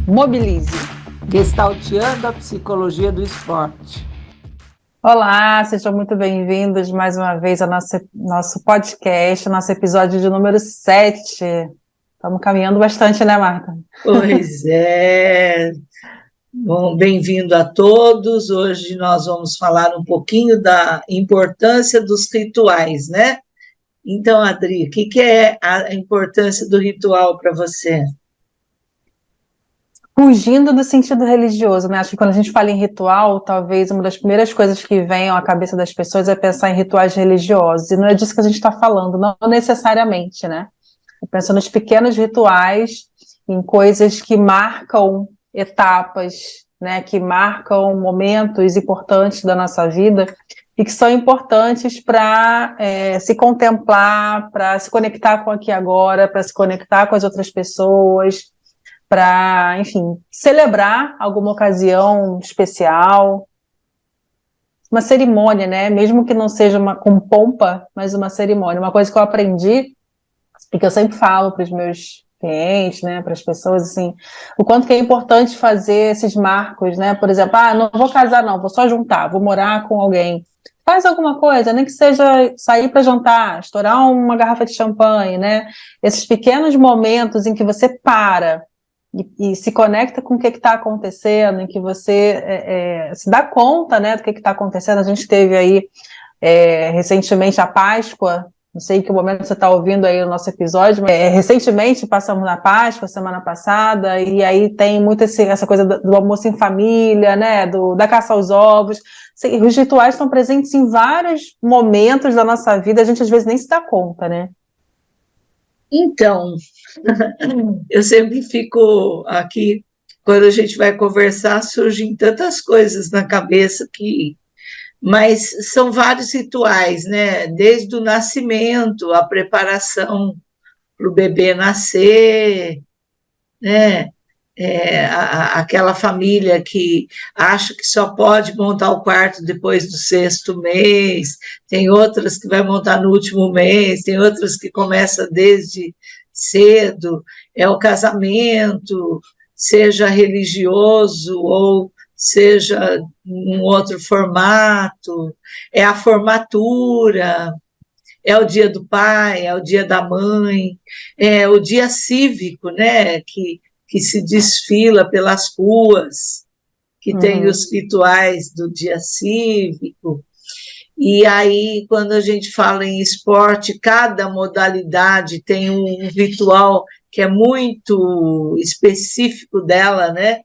Mobilize. Gestalteando a psicologia do esporte. Olá, sejam muito bem-vindos mais uma vez ao nosso podcast, nosso episódio de número 7. Estamos caminhando bastante, né, Marta? Pois é. Bom, bem-vindo a todos. Hoje nós vamos falar um pouquinho da importância dos rituais, né? Então, Adri, o que é a importância do ritual para você? Fugindo do sentido religioso, né? Acho que quando a gente fala em ritual, talvez uma das primeiras coisas que venham à cabeça das pessoas é pensar em rituais religiosos. E não é disso que a gente está falando, não necessariamente, né? Eu penso nos pequenos rituais, em coisas que marcam etapas, né? Que marcam momentos importantes da nossa vida e que são importantes para se contemplar, para se conectar com o aqui e agora, para se conectar com as outras pessoas, para, enfim, celebrar alguma ocasião especial, uma cerimônia, né? Mesmo que não seja com pompa, mas uma cerimônia. Uma coisa que eu aprendi e que eu sempre falo para os meus clientes, né, para as pessoas, assim, o quanto que é importante fazer esses marcos, né? Por exemplo, não vou casar não, vou só juntar, vou morar com alguém. Faz alguma coisa, nem que seja sair para jantar, estourar uma garrafa de champanhe, né? Esses pequenos momentos em que você para e se conecta com o que está acontecendo, em que você se dá conta, né, do que está acontecendo. A gente teve aí recentemente a Páscoa, não sei em que momento você está ouvindo aí o nosso episódio, mas recentemente passamos na Páscoa, semana passada, e aí tem muito essa coisa do almoço em família, né, da caça aos ovos. Os rituais estão presentes em vários momentos da nossa vida, a gente às vezes nem se dá conta, né? Então, eu sempre fico aqui, quando a gente vai conversar, surgem tantas coisas na cabeça mas são vários rituais, né? Desde o nascimento, a preparação para o bebê nascer, né? Aquela família que acha que só pode montar o quarto depois do 6º mês, tem outras que vai montar no último mês, tem outras que começa desde cedo, é o casamento, seja religioso ou seja um outro formato, é a formatura, é o dia do pai, é o dia da mãe, é o dia cívico, né, que se desfila pelas ruas, que tem os rituais do dia cívico. E aí, quando a gente fala em esporte, cada modalidade tem um ritual que é muito específico dela, né?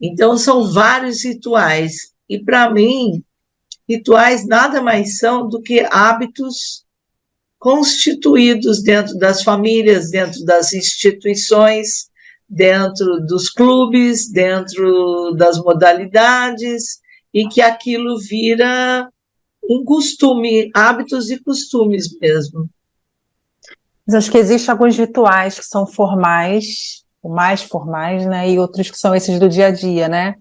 Então, são vários rituais. E, para mim, rituais nada mais são do que hábitos constituídos dentro das famílias, dentro das instituições, dentro dos clubes, dentro das modalidades, e que aquilo vira um costume, hábitos e costumes mesmo. Mas acho que existem alguns rituais que são formais, mais formais, né, e outros que são esses do dia a dia, né?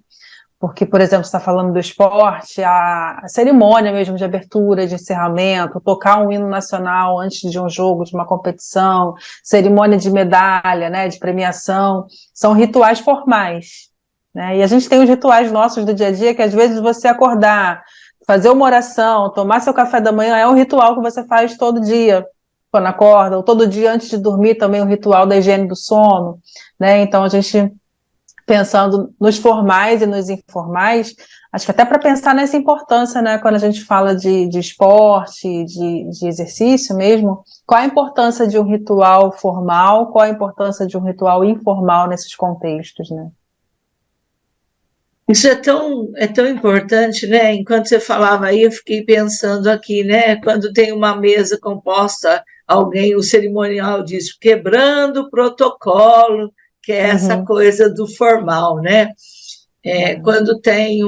Porque, por exemplo, você está falando do esporte, a cerimônia mesmo de abertura, de encerramento, tocar um hino nacional antes de um jogo, de uma competição, cerimônia de medalha, né, de premiação, são rituais formais, né? E a gente tem os rituais nossos do dia a dia, que às vezes você acordar, fazer uma oração, tomar seu café da manhã, é um ritual que você faz todo dia, quando acorda, ou todo dia antes de dormir também, o ritual da higiene do sono, né? Então a gente, pensando nos formais e nos informais, acho que até para pensar nessa importância, né, quando a gente fala de esporte, de exercício mesmo, qual a importância de um ritual formal, qual a importância de um ritual informal nesses contextos, né? Isso é tão importante, né? Enquanto você falava aí, eu fiquei pensando aqui, né? Quando tem uma mesa composta, o cerimonial diz quebrando o protocolo, que é essa coisa do formal, né? Quando tem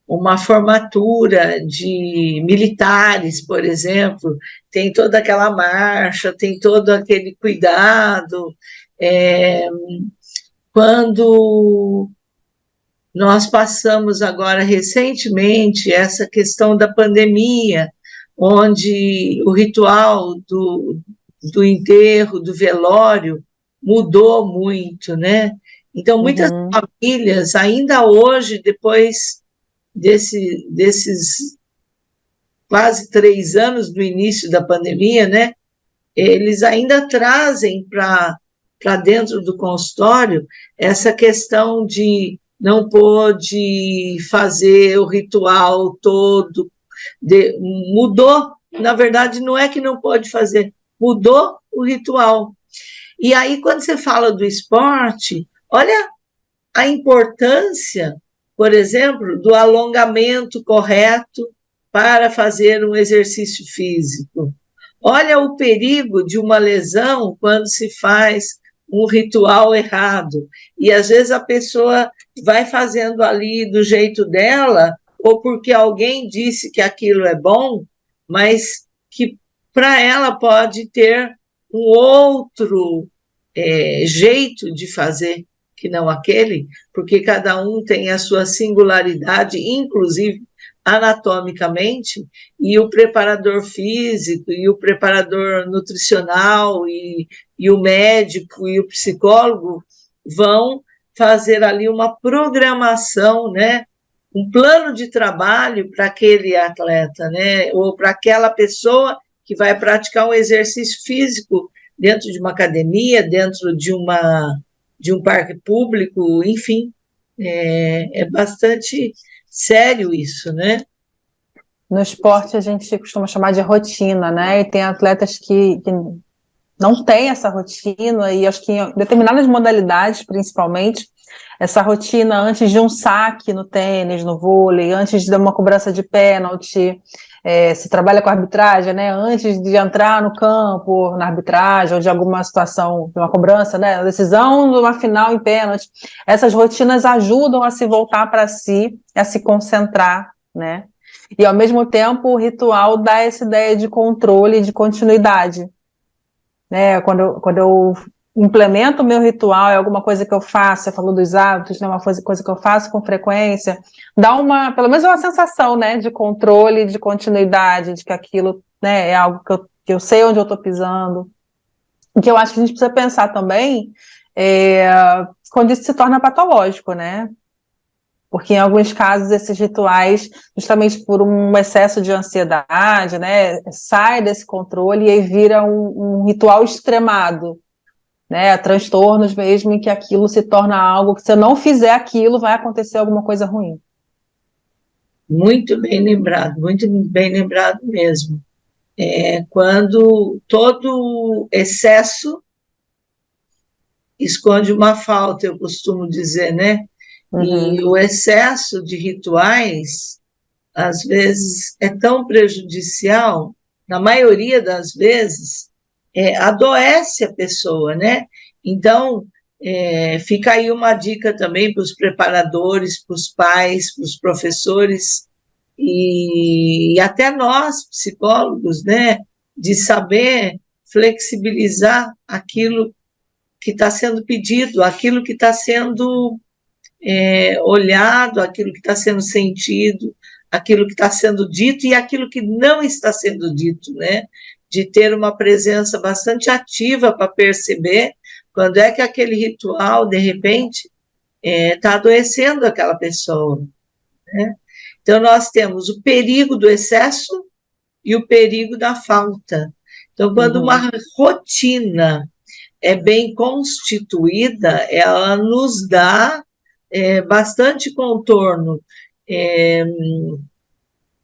uma formatura de militares, por exemplo, tem toda aquela marcha, tem todo aquele cuidado. Quando nós passamos agora recentemente essa questão da pandemia, onde o ritual do enterro, do velório, mudou muito, né? Então, muitas Uhum. famílias, ainda hoje, depois desses quase 3 anos do início da pandemia, né? Eles ainda trazem para dentro do consultório essa questão de não pôde fazer o ritual todo, mudou, na verdade, não é que não pode fazer, mudou o ritual. E aí, quando você fala do esporte, olha a importância, por exemplo, do alongamento correto para fazer um exercício físico. Olha o perigo de uma lesão quando se faz um ritual errado. E às vezes a pessoa vai fazendo ali do jeito dela, ou porque alguém disse que aquilo é bom, mas que para ela pode ter um outro jeito de fazer que não aquele, porque cada um tem a sua singularidade, inclusive anatomicamente, e o preparador físico, e o preparador nutricional, e o médico, e o psicólogo vão fazer ali uma programação, né? Um plano de trabalho para aquele atleta, né? Ou para aquela pessoa que vai praticar um exercício físico dentro de uma academia, dentro de um parque público, enfim, é bastante sério isso, né? No esporte a gente costuma chamar de rotina, né? E tem atletas que não têm essa rotina, e acho que em determinadas modalidades, principalmente, essa rotina antes de um saque no tênis, no vôlei, antes de uma cobrança de pênalti, se trabalha com arbitragem, né? Antes de entrar no campo, na arbitragem, ou de alguma situação, de uma cobrança, né? Decisão de uma final em pênalti. Essas rotinas ajudam a se voltar para si, a se concentrar, né? E, ao mesmo tempo, o ritual dá essa ideia de controle e de continuidade, né? Quando eu implemento o meu ritual, é alguma coisa que eu faço, você falou dos hábitos, né? Uma coisa que eu faço com frequência, dá pelo menos uma sensação, né? De controle, de continuidade, de que aquilo, né, é algo que eu sei onde eu estou pisando. O que eu acho que a gente precisa pensar também quando isso se torna patológico, né? Porque em alguns casos esses rituais, justamente por um excesso de ansiedade, né, sai desse controle e aí vira um ritual extremado, né, transtornos mesmo, em que aquilo se torna algo que, se eu não fizer aquilo, vai acontecer alguma coisa ruim. Muito bem lembrado mesmo. Quando todo excesso esconde uma falta, eu costumo dizer, né? E Uhum. o excesso de rituais, às vezes, é tão prejudicial, na maioria das vezes, adoece a pessoa, né? Então, fica aí uma dica também para os preparadores, para os pais, para os professores e até nós, psicólogos, né? De saber flexibilizar aquilo que está sendo pedido, aquilo que está sendo olhado, aquilo que está sendo sentido, aquilo que está sendo dito e aquilo que não está sendo dito, né? De ter uma presença bastante ativa para perceber quando é que aquele ritual, de repente, está adoecendo aquela pessoa, né? Então, nós temos o perigo do excesso e o perigo da falta. Então, quando Uhum. uma rotina é bem constituída, ela nos dá bastante contorno.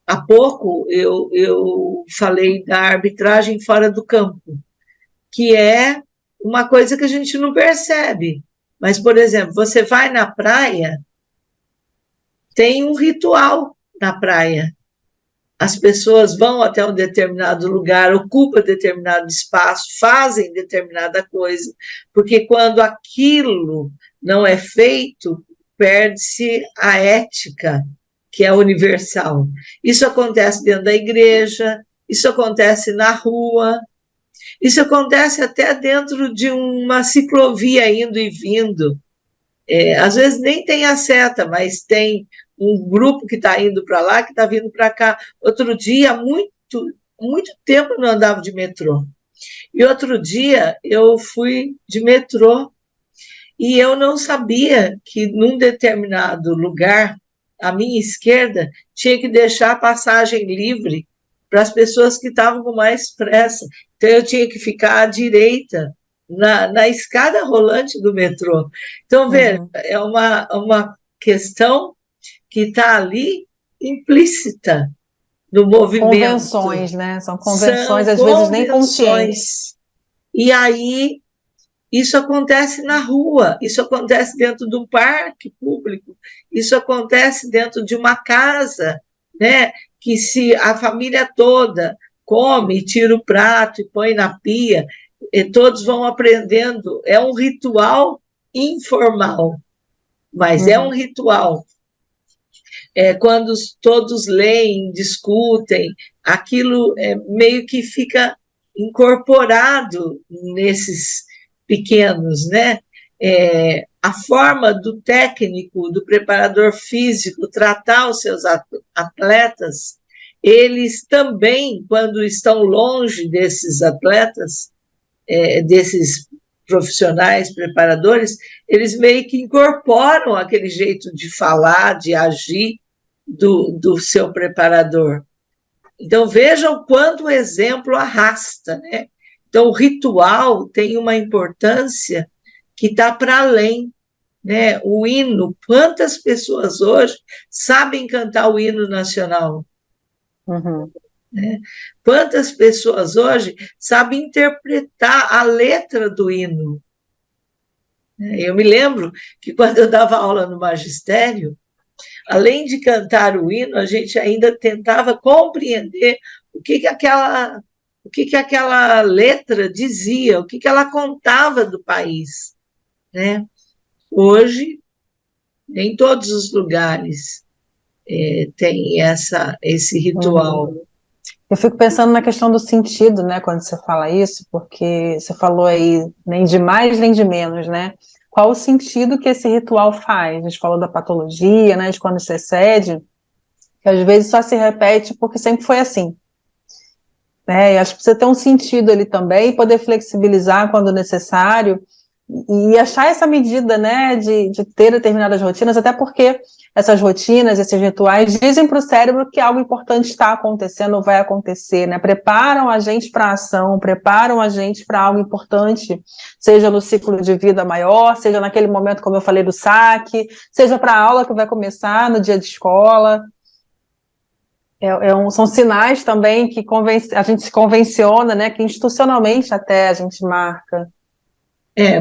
Há pouco eu falei da arbitragem fora do campo, que é uma coisa que a gente não percebe. Mas, por exemplo, você vai na praia, tem um ritual na praia. As pessoas vão até um determinado lugar, ocupam determinado espaço, fazem determinada coisa, porque quando aquilo não é feito, perde-se a ética, que é universal. Isso acontece dentro da igreja, isso acontece na rua, isso acontece até dentro de uma ciclovia indo e vindo. Às vezes nem tem a seta, mas tem um grupo que está indo para lá, que está vindo para cá. Outro dia, muito tempo não andava de metrô. E outro dia eu fui de metrô e eu não sabia que num determinado lugar, à minha esquerda, tinha que deixar a passagem livre para as pessoas que estavam com mais pressa. Então eu tinha que ficar à direita, na escada rolante do metrô. Então, veja, é uma questão que está ali implícita no movimento. Convenções, né? São convenções, São às vezes nem conscientes. convenções. E aí, isso acontece na rua, isso acontece dentro de um parque público, isso acontece dentro de uma casa, né? Que se a família toda come, tira o prato e põe na pia, e todos vão aprendendo. É um ritual informal, mas é um ritual. Quando todos leem, discutem, aquilo meio que fica incorporado nesses pequenos, né? A forma do técnico, do preparador físico tratar os seus atletas, eles também, quando estão longe desses atletas, desses profissionais, preparadores, eles meio que incorporam aquele jeito de falar, de agir do seu preparador. Então, vejam o quanto o exemplo arrasta, né? Então, o ritual tem uma importância que está para além, né? O hino, quantas pessoas hoje sabem cantar o hino nacional? Né? Quantas pessoas hoje sabem interpretar a letra do hino? Eu me lembro que quando eu dava aula no magistério, além de cantar o hino, a gente ainda tentava compreender o que aquela letra dizia, o que ela contava do país, né? Hoje, em todos os lugares tem esse ritual. Eu fico pensando na questão do sentido, né, quando você fala isso, porque você falou aí nem de mais nem de menos, né? Qual o sentido que esse ritual faz? A gente falou da patologia, né, de quando isso excede, que às vezes só se repete porque sempre foi assim. E acho que precisa ter um sentido ali também, poder flexibilizar quando necessário e achar essa medida, né, de ter determinadas rotinas, até porque essas rotinas, esses rituais dizem para o cérebro que algo importante está acontecendo ou vai acontecer, né? Preparam a gente para a ação, preparam a gente para algo importante, seja no ciclo de vida maior, seja naquele momento, como eu falei, do saque, seja para a aula que vai começar no dia de escola. São sinais também que a gente se convenciona, né, que institucionalmente até a gente marca.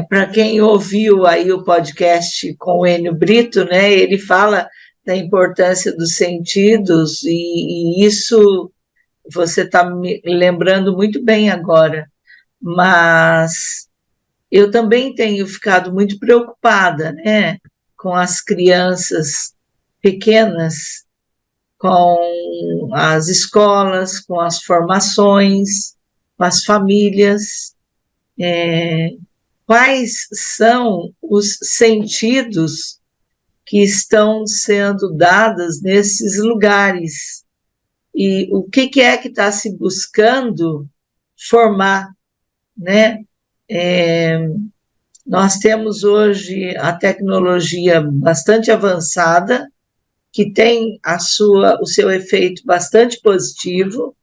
Para quem ouviu aí o podcast com o Enio Brito, né, ele fala da importância dos sentidos, e isso você está me lembrando muito bem agora, mas eu também tenho ficado muito preocupada, né, com as crianças pequenas, com as escolas, com as formações, com as famílias. Quais são os sentidos que estão sendo dados nesses lugares? E o que é que está se buscando formar, né? Nós temos hoje a tecnologia bastante avançada, que tem o seu efeito bastante positivo,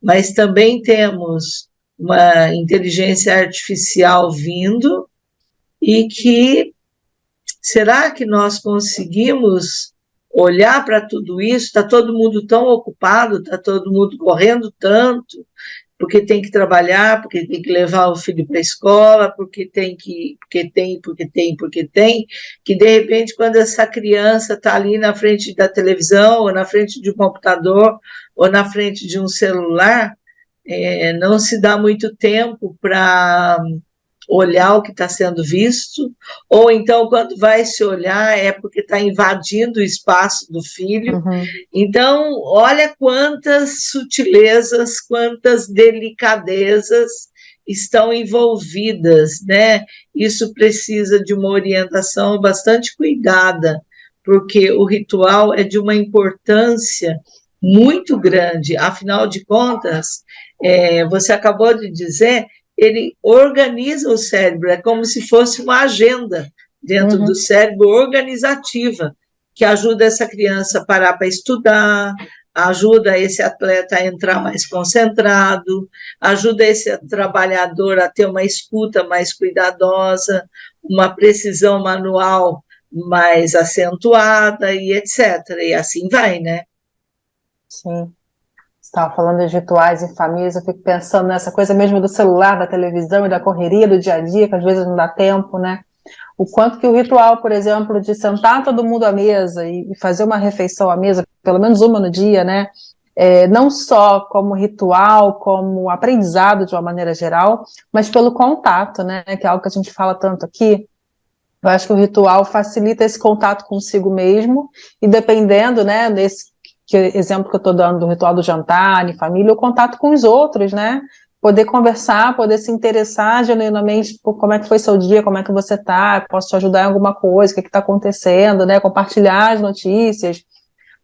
mas também temos uma inteligência artificial vindo, e que será que nós conseguimos olhar para tudo isso? Está todo mundo tão ocupado, está todo mundo correndo tanto, porque tem que trabalhar, porque tem que levar o filho para a escola, porque tem, que de repente, quando essa criança está ali na frente da televisão, ou na frente de um computador, ou na frente de um celular, não se dá muito tempo para olhar o que está sendo visto, ou então, quando vai se olhar, é porque está invadindo o espaço do filho. Então, olha quantas sutilezas, quantas delicadezas estão envolvidas, né? Isso precisa de uma orientação bastante cuidada, porque o ritual é de uma importância muito grande, afinal de contas, Você acabou de dizer, ele organiza o cérebro, é como se fosse uma agenda dentro do cérebro organizativa, que ajuda essa criança a parar para estudar, ajuda esse atleta a entrar mais concentrado, ajuda esse trabalhador a ter uma escuta mais cuidadosa, uma precisão manual mais acentuada e etc. E assim vai, né? Sim. Você estava falando de rituais em famílias, eu fico pensando nessa coisa mesmo do celular, da televisão e da correria do dia a dia, que às vezes não dá tempo, né? O quanto que o ritual, por exemplo, de sentar todo mundo à mesa e fazer uma refeição à mesa, pelo menos uma no dia, né? Não só como ritual, como aprendizado de uma maneira geral, mas pelo contato, né? Que é algo que a gente fala tanto aqui. Eu acho que o ritual facilita esse contato consigo mesmo, e dependendo, né, desse exemplo que eu estou dando do ritual do jantar em família, o contato com os outros, né? Poder conversar, poder se interessar genuinamente por como é que foi seu dia, como é que você está, posso te ajudar em alguma coisa, o que está acontecendo, né? Compartilhar as notícias,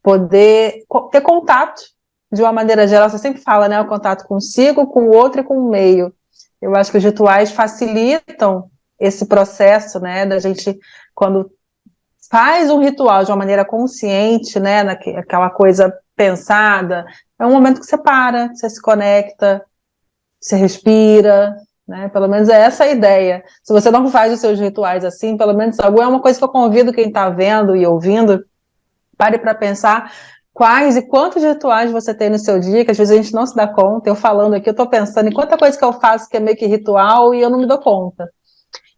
poder ter contato de uma maneira geral. Você sempre fala, né? O contato consigo, com o outro e com o meio. Eu acho que os rituais facilitam esse processo, né? Da gente, quando faz um ritual de uma maneira consciente, né, aquela coisa pensada, é um momento que você para, você se conecta, você respira, né, pelo menos é essa a ideia. Se você não faz os seus rituais assim, pelo menos é uma coisa que eu convido quem está vendo e ouvindo, pare para pensar quais e quantos rituais você tem no seu dia, que às vezes a gente não se dá conta. Eu falando aqui, eu estou pensando em quanta coisa que eu faço que é meio que ritual e eu não me dou conta.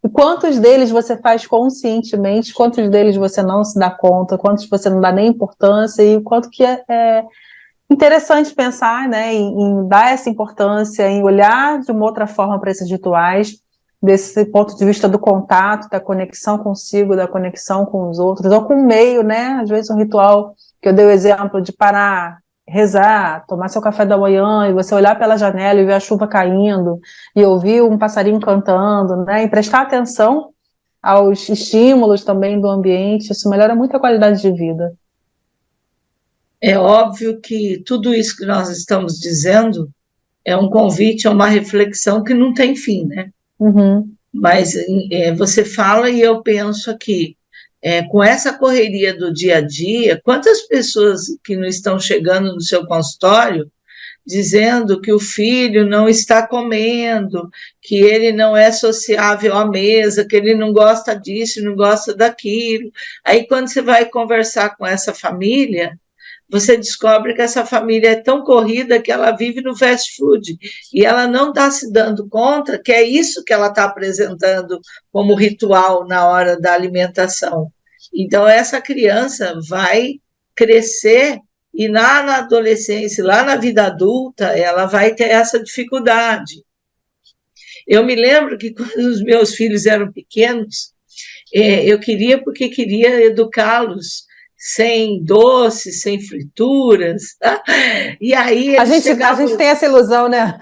E quantos deles você faz conscientemente, quantos deles você não se dá conta, quantos você não dá nem importância, e o quanto que é interessante pensar, né, em dar essa importância, em olhar de uma outra forma para esses rituais, desse ponto de vista do contato, da conexão consigo, da conexão com os outros, ou com o meio, né? Às vezes um ritual que eu dei o exemplo de parar, rezar, tomar seu café da manhã e você olhar pela janela e ver a chuva caindo e ouvir um passarinho cantando, né? E prestar atenção aos estímulos também do ambiente, isso melhora muito a qualidade de vida. É óbvio que tudo isso que nós estamos dizendo é um convite a uma reflexão que não tem fim, né? Uhum. Mas você fala e eu penso aqui, com essa correria do dia a dia, quantas pessoas que não estão chegando no seu consultório dizendo que o filho não está comendo, que ele não é sociável à mesa, que ele não gosta disso, não gosta daquilo. Aí, quando você vai conversar com essa família, você descobre que essa família é tão corrida que ela vive no fast food e ela não está se dando conta que é isso que ela está apresentando como ritual na hora da alimentação. Então, essa criança vai crescer e lá na adolescência, lá na vida adulta, ela vai ter essa dificuldade. Eu me lembro que quando os meus filhos eram pequenos, eu queria, porque queria educá-los sem doces, sem frituras, tá? E aí a gente tem essa ilusão, né?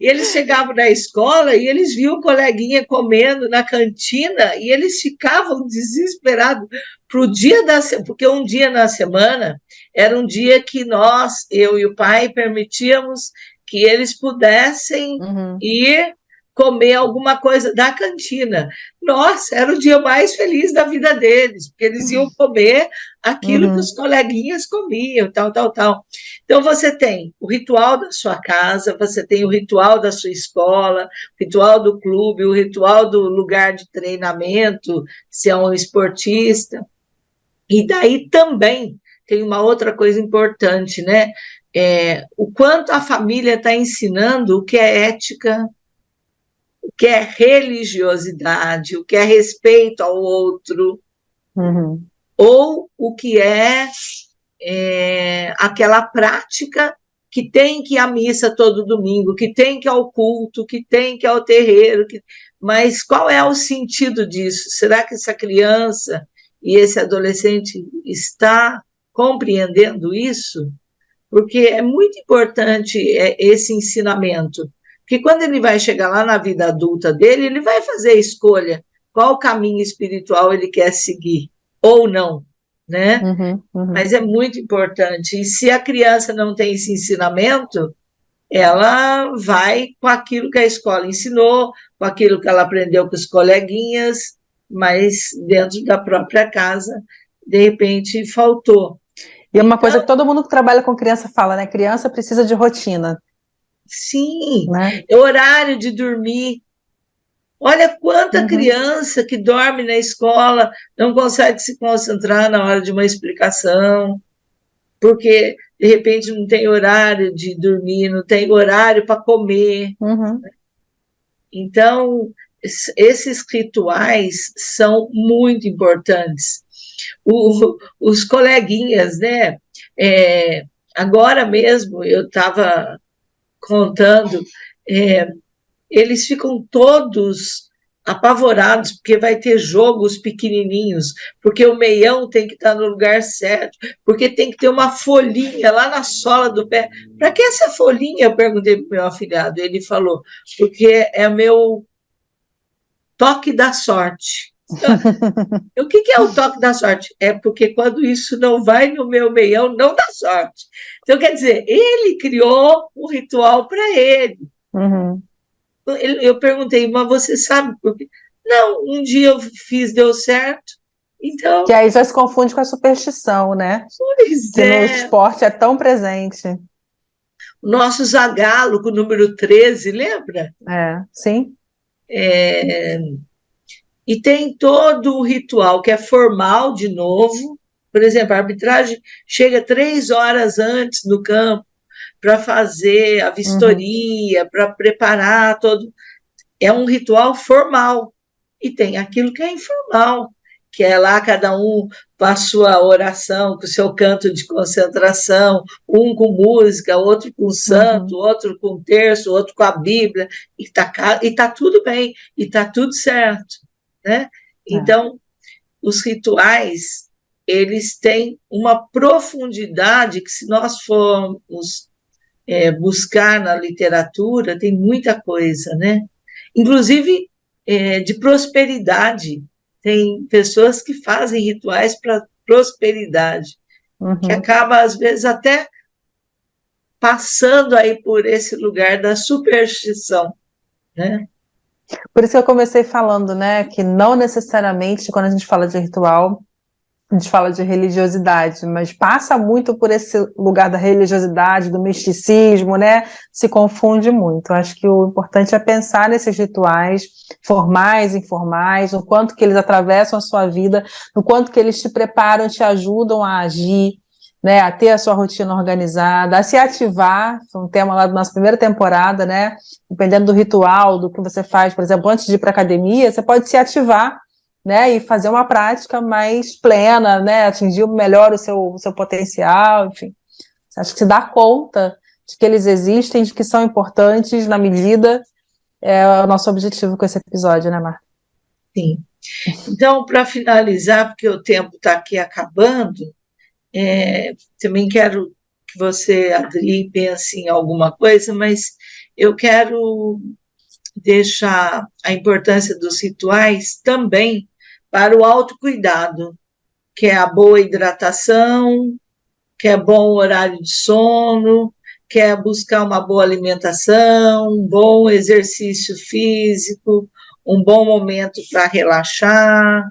Eles chegavam na escola e eles viam o coleguinha comendo na cantina e eles ficavam desesperados para o dia da semana, porque um dia na semana era um dia que nós, eu e o pai, permitíamos que eles pudessem ir comer alguma coisa da cantina. Nossa, era o dia mais feliz da vida deles, porque eles iam comer aquilo que os coleguinhas comiam, tal, tal, tal. Então, você tem o ritual da sua casa, você tem o ritual da sua escola, o ritual do clube, o ritual do lugar de treinamento, se é um esportista. E daí também tem uma outra coisa importante, né? O quanto a família está ensinando o que é ética, o que é religiosidade, o que é respeito ao outro, ou o que é aquela prática que tem que ir à missa todo domingo, que tem que ir ao culto, que tem que ir ao terreiro. Mas qual é o sentido disso? Será que essa criança e esse adolescente está compreendendo isso? Porque é muito importante esse ensinamento. Porque quando ele vai chegar lá na vida adulta dele, ele vai fazer a escolha qual caminho espiritual ele quer seguir, ou não, né? Mas é muito importante. E se a criança não tem esse ensinamento, ela vai com aquilo que a escola ensinou, com aquilo que ela aprendeu com os coleguinhas, mas dentro da própria casa, de repente, faltou. E é uma coisa que todo mundo que trabalha com criança fala, né? Criança precisa de rotina. Sim, Né? é horário de dormir. Olha quanta Uhum. criança que dorme na escola, não consegue se concentrar na hora de uma explicação, porque, de repente, não tem horário de dormir, não tem horário para comer. Uhum. Então, esses rituais são muito importantes. Os coleguinhas, né? Agora mesmo eu estava contando, eles ficam todos apavorados, porque vai ter jogos pequenininhos, porque o meião tem que estar no lugar certo, porque tem que ter uma folhinha lá na sola do pé. Para que essa folhinha? Eu perguntei para o meu afilhado, ele falou, porque é meu toque da sorte. O que é o toque da sorte? É porque quando isso não vai no meu meião, não dá sorte. Então, quer dizer, ele criou um ritual para ele. Uhum. Eu perguntei, mas você sabe por quê? Não, um dia eu fiz, deu certo. Então, que aí já se confunde com a superstição, né? pois Que no esporte é tão presente. O nosso Zagallo, com o número 13, lembra? Sim. E tem todo o ritual que é formal de novo. Por exemplo, a arbitragem chega 3 horas antes no campo para fazer a vistoria, para preparar todo. É um ritual formal. E tem aquilo que é informal, que é lá cada um com a sua oração, com o seu canto de concentração, um com música, outro com santo, outro com terço, outro com a Bíblia, e tá tudo bem, e está tudo certo. Né? Então, os rituais, eles têm uma profundidade que, se nós formos buscar na literatura, tem muita coisa, né? Inclusive de prosperidade. Tem pessoas que fazem rituais para prosperidade, que acaba, às vezes, até passando aí por esse lugar da superstição, né? Por isso que eu comecei falando, né, que não necessariamente quando a gente fala de ritual, a gente fala de religiosidade, mas passa muito por esse lugar da religiosidade, do misticismo, né? Se confunde muito. Acho que o importante é pensar nesses rituais, formais, informais, o quanto que eles atravessam a sua vida, no quanto que eles te preparam, te ajudam a agir, né? A ter a sua rotina organizada, a se ativar, foi um tema lá da nossa primeira temporada, né? Dependendo do ritual, do que você faz, por exemplo, antes de ir para a academia, você pode se ativar, né, e fazer uma prática mais plena, né, atingir melhor o seu potencial, enfim. Acho que se dá conta de que eles existem, de que são importantes na medida, é o nosso objetivo com esse episódio, né, Marta? Sim. Então, para finalizar, porque o tempo está aqui acabando, também quero que você, Adri, pense em alguma coisa, mas eu quero deixar a importância dos rituais também para o autocuidado, que é a boa hidratação, que é bom horário de sono, que é buscar uma boa alimentação, um bom exercício físico, um bom momento para relaxar,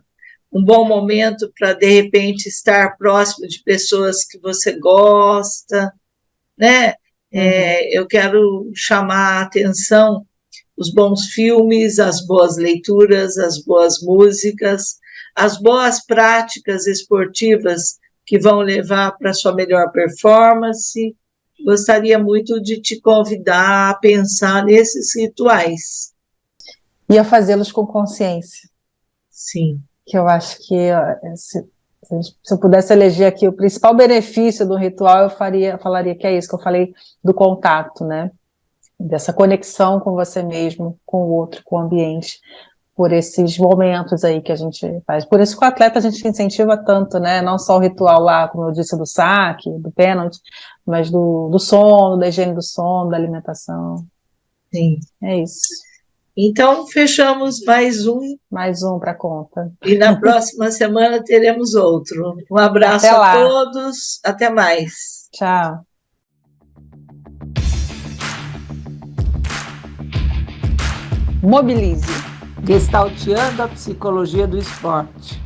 um bom momento para, de repente, estar próximo de pessoas que você gosta, né? Eu quero chamar a atenção os bons filmes, as boas leituras, as boas músicas, as boas práticas esportivas que vão levar para a sua melhor performance. Gostaria muito de te convidar a pensar nesses rituais. E a fazê-los com consciência. Sim. Que eu acho que se eu pudesse eleger aqui o principal benefício do ritual, eu falaria que é isso que eu falei do contato, né? Dessa conexão com você mesmo, com o outro, com o ambiente, por esses momentos aí que a gente faz. Por isso que o atleta a gente incentiva tanto, né? Não só o ritual lá, como eu disse, do saque, do pênalti, mas do sono, da higiene do sono, da alimentação. Sim. É isso. Então, fechamos mais um. Mais um para conta. E na próxima semana teremos outro. Um abraço a todos. Até mais. Tchau. Mobilize. Gestalteando a psicologia do esporte.